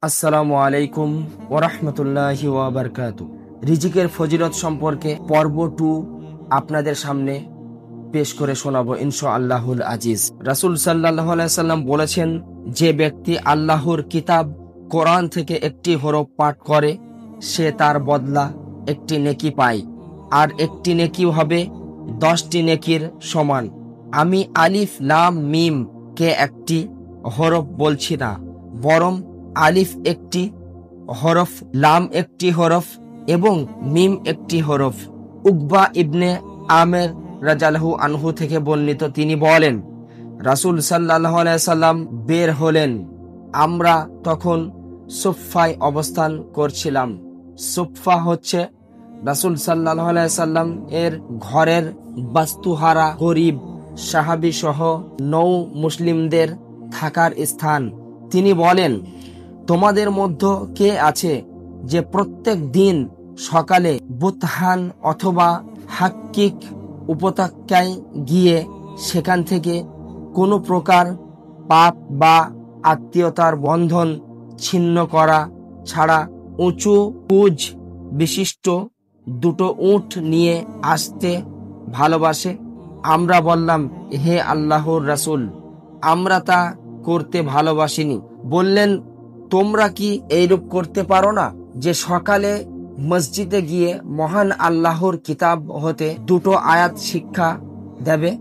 আসসালামু আলাইকুম ওরহমতুল্লাহি ওয়াবারকাতু। রিজিকের ফজিলত সম্পর্কে পর্ব 2 আপনাদের সামনে পেশ করে শোনাবো ইনশাআল্লাহুল আজিজ। রাসূল সাল্লাল্লাহু আলাইহি সাল্লাম বলেছেন, যে ব্যক্তি আল্লাহর কিতাব কোরআন থেকে একটি হরফ পাঠ করে সে তার বদলা একটি নেকি পায়, আর একটি নেকি হবে 10টি নেকির সমান। আমি আলিফ লাম মিম কে একটি হরফ বলছি না, বরং আলিফ একটি হরফ, লাম একটি হরফ এবং মিম একটি হরফ। উকবা ইবনে আমের রাদিয়াল্লাহু আনহু থেকে বর্ণিত, তিনি বলেন, রাসূল সাল্লাল্লাহু আলাইহি সাল্লাম বের হলেন। আমরা তখন সুফফায় অবস্থান করছিলাম। সুফফা হচ্ছে রাসূল সাল্লাল্লাহু আলাইহি সাল্লাম এর ঘরের বাস্তুহারা গরিব সাহাবী সহ নৌ মুসলিমদের থাকার স্থান। তিনি বলেন, তোমাদের মধ্যে কে আছে যে প্রত্যেক দিন সকালে বুতহান অথবা হাক্কিক উপত্যকায় গিয়ে সেখান থেকে কোনো প্রকার পাপ বা আত্মীয়তার বন্ধন ছিন্ন করা ছাড়া উঁচু কুজ বিশিষ্ট দুটো উট নিয়ে আসতে ভালোবাসে? আমরা বললাম, হে আল্লাহর রাসূল, আমরা তা করতে ভালোবাসিনি। বললেন, তোমরা কি এইরূপ করতে পারো না যে সকালে মসজিদে গিয়ে মহান আল্লাহর কিতাব হতে দুটো আয়াত শিক্ষা দেবে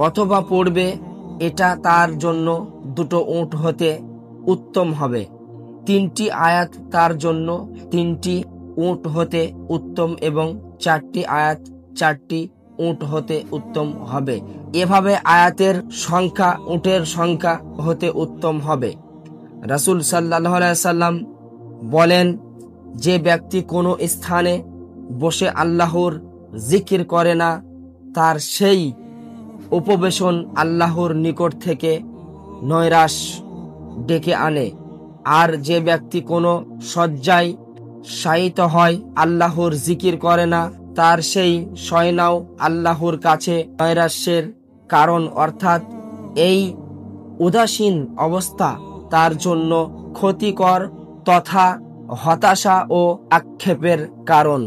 অথবা পড়বে? এটা তার জন্য দুটো উট হতে উত্তম হবে। 3টি আয়াত তার জন্য 3টি উট হতে উত্তম এবং 4টি আয়াত 4টি উট হতে উত্তম হবে। এভাবে আয়াতের সংখ্যা উটের সংখ্যা হতে উত্তম হবে। রাসূল সাল্লাল্লাহু আলাইহি সাল্লাম বলেন, যে ব্যক্তি কোনো স্থানে বসে আল্লাহর জিকির করে না, তার সেই উপবেশন আল্লাহর নিকট থেকে নৈরাশ ডেকে আনে। আর যে ব্যক্তি কোনো শয্যায় শায়িত হয়, আল্লাহর জিকির করে না, তার সেই শয়নাও আল্লাহর কাছে নৈরাশ্যের কারণ, অর্থাৎ এই উদাসীন অবস্থা তার জন্য ক্ষতিকর তথা হতাশা ও আক্ষেপের কারণ।